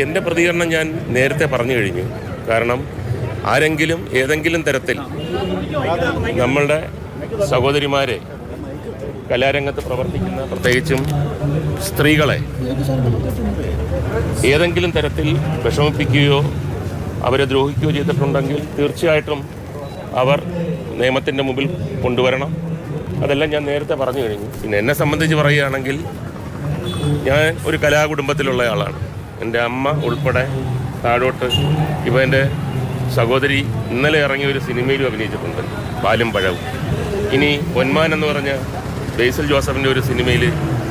എൻ്റെ പ്രതികരണം ഞാൻ നേരത്തെ പറഞ്ഞു കഴിഞ്ഞു. കാരണം ആരെങ്കിലും ഏതെങ്കിലും തരത്തിൽ നമ്മളുടെ സഹോദരിമാരെ, കലാരംഗത്ത് പ്രവർത്തിക്കുന്ന പ്രത്യേകിച്ചും സ്ത്രീകളെ ഏതെങ്കിലും തരത്തിൽ വിഷമിപ്പിക്കുകയോ അവരെ ദ്രോഹിക്കുകയോ ചെയ്തിട്ടുണ്ടെങ്കിൽ തീർച്ചയായിട്ടും അവർ നിയമത്തിൻ്റെ മുമ്പിൽ കൊണ്ടുവരണം. അതെല്ലാം ഞാൻ നേരത്തെ പറഞ്ഞു കഴിഞ്ഞു. പിന്നെ എന്നെ സംബന്ധിച്ച് പറയുകയാണെങ്കിൽ ഞാൻ ഒരു കലാകുടുംബത്തിലുള്ള ആളാണ്. എൻ്റെ അമ്മ ഉൾപ്പെടെ താഴോട്ട് ഇപ്പോൾ എൻ്റെ സഹോദരി ഇന്നലെ ഇറങ്ങിയ ഒരു സിനിമയിലും അഭിനയിച്ചിട്ടുണ്ട്, പാലും പഴവും. ഇനി പൊന്മാൻ എന്ന് പറഞ്ഞ ബേസിൽ ജോസഫിൻ്റെ ഒരു സിനിമയിൽ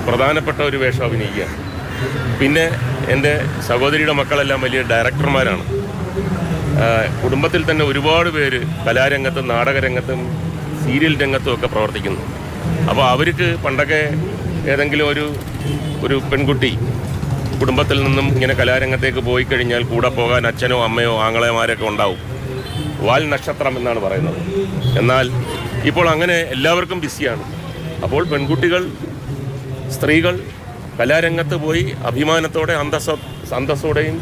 പ്രധാനപ്പെട്ട ഒരു വേഷം അഭിനയിക്കുക. പിന്നെ എൻ്റെ സഹോദരിയുടെ മക്കളെല്ലാം വലിയ ഡയറക്ടർമാരാണ്. കുടുംബത്തിൽ തന്നെ ഒരുപാട് പേര് കലാരംഗത്തും നാടകരംഗത്തും സീരിയൽ രംഗത്തും ഒക്കെ പ്രവർത്തിക്കുന്നു. അപ്പോൾ അവർക്ക് പണ്ടൊക്കെ ഏതെങ്കിലും ഒരു പെൺകുട്ടി കുടുംബത്തിൽ നിന്നും ഇങ്ങനെ കലാരംഗത്തേക്ക് പോയി കഴിഞ്ഞാൽ കൂടെ പോകാൻ അച്ഛനോ അമ്മയോ ആങ്ങളമാരൊക്കെ ഉണ്ടാവും. വാൽ നക്ഷത്രം എന്നാണ് പറയുന്നത്. എന്നാൽ ഇപ്പോൾ അങ്ങനെ എല്ലാവർക്കും ബിസിയാണ്. അപ്പോൾ പെൺകുട്ടികൾ, സ്ത്രീകൾ കലാരംഗത്ത് പോയി അഭിമാനത്തോടെ അന്തസ്സോടെയും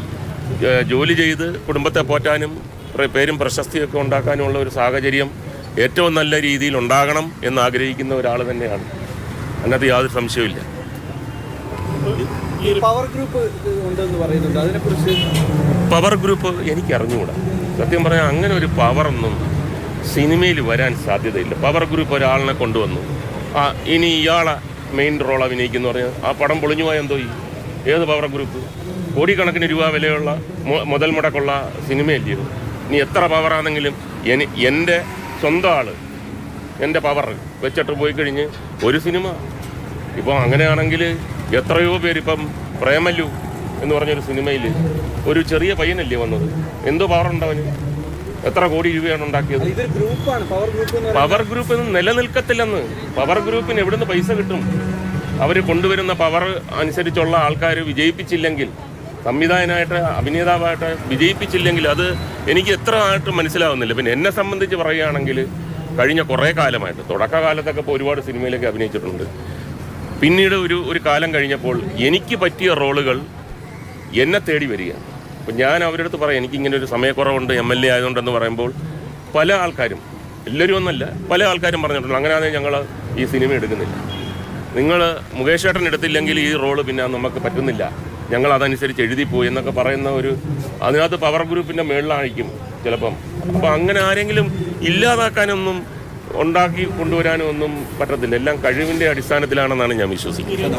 ജോലി ചെയ്ത് കുടുംബത്തെ പോറ്റാനും പേരും പ്രശസ്തിയൊക്കെ ഉണ്ടാക്കാനുമുള്ള ഒരു സാഹചര്യം ഏറ്റവും നല്ല രീതിയിൽ ഉണ്ടാകണം എന്ന് ആഗ്രഹിക്കുന്ന ഒരാൾ തന്നെയാണ്. അതിനകത്ത് യാതൊരു സംശയമില്ല. പവർ ഗ്രൂപ്പ് എനിക്ക് അറിഞ്ഞുകൂടാ. സത്യം പറഞ്ഞാൽ അങ്ങനെ ഒരു പവറൊന്നും സിനിമയിൽ വരാൻ സാധ്യതയില്ല. പവർ ഗ്രൂപ്പ് ഒരാളിനെ കൊണ്ടുവന്നു, ഇനി ഇയാളെ മെയിൻ റോൾ അഭിനയിക്കുന്നു പറഞ്ഞാൽ ആ പടം പൊളിഞ്ഞു പോയാൽ എന്തോ ഈ ഏത് പവർ ഗ്രൂപ്പ്? കോടിക്കണക്കിന് രൂപ വിലയുള്ള മുതൽ മുടക്കുള്ള സിനിമയല്ലേ. ഇനി എത്ര പവറാണെങ്കിലും എൻ്റെ സ്വന്തം ആൾ എൻ്റെ പവർ വെച്ചിട്ട് പോയി കഴിഞ്ഞ് ഒരു സിനിമ. ഇപ്പോൾ അങ്ങനെയാണെങ്കിൽ എത്രയോ പേര്, ഇപ്പം പ്രേമല്ലു എന്ന് പറഞ്ഞൊരു സിനിമയിൽ ഒരു ചെറിയ പയ്യനല്ലേ വന്നത്, എന്തോ പവറുണ്ടവന്, എത്ര കോടി രൂപയാണ് ഉണ്ടാക്കിയത്. Power group നിലനിൽക്കത്തില്ലെന്ന്. പവർ ഗ്രൂപ്പിന് എവിടുന്ന് പൈസ കിട്ടും? അവർ കൊണ്ടുവരുന്ന പവർ അനുസരിച്ചുള്ള ആൾക്കാർ വിജയിപ്പിച്ചില്ലെങ്കിൽ, സംവിധായകനായിട്ട് അഭിനേതാവായിട്ട് വിജയിപ്പിച്ചില്ലെങ്കിൽ അത് എനിക്ക് എത്ര ആയിട്ട് മനസ്സിലാവുന്നില്ല. പിന്നെ എന്നെ സംബന്ധിച്ച് പറയുകയാണെങ്കിൽ കഴിഞ്ഞ കുറേ കാലമായിട്ട്, തുടക്കകാലത്തൊക്കെ ഇപ്പോൾ ഒരുപാട് സിനിമയിലൊക്കെ അഭിനയിച്ചിട്ടുണ്ട്. പിന്നീട് ഒരു കാലം കഴിഞ്ഞപ്പോൾ എനിക്ക് പറ്റിയ റോളുകൾ എന്നെ തേടി വരികയാണ്. അപ്പം ഞാൻ അവരുടെ അടുത്ത് പറയാം, എനിക്കിങ്ങനെ ഒരു സമയക്കുറവുണ്ട് MLA ആയതുകൊണ്ടെന്ന് പറയുമ്പോൾ പല ആൾക്കാരും, എല്ലാവരും ഒന്നല്ല, പല ആൾക്കാരും പറഞ്ഞിട്ടുണ്ട് അങ്ങനെയാണെങ്കിൽ ഞങ്ങൾ ഈ സിനിമ എടുക്കുന്നില്ല, നിങ്ങൾ മുകേഷ് ചേട്ടൻ എടുത്തില്ലെങ്കിൽ ഈ റോള് പിന്നെ നമുക്ക് പറ്റുന്നില്ല, ഞങ്ങൾ അതനുസരിച്ച് എഴുതിപ്പോയി എന്നൊക്കെ പറയുന്ന അതിനകത്ത് പവർ ഗ്രൂപ്പിൻ്റെ മേളിലായിരിക്കും ചിലപ്പം. അപ്പോൾ അങ്ങനെ ആരെങ്കിലും ഇല്ലാതാക്കാനൊന്നും ഉണ്ടാക്കി കൊണ്ടുവരാനും ഒന്നും പറ്റത്തില്ല. എല്ലാം കഴിവിൻ്റെ അടിസ്ഥാനത്തിലാണെന്നാണ് ഞാൻ വിശ്വസിക്കുന്നത്.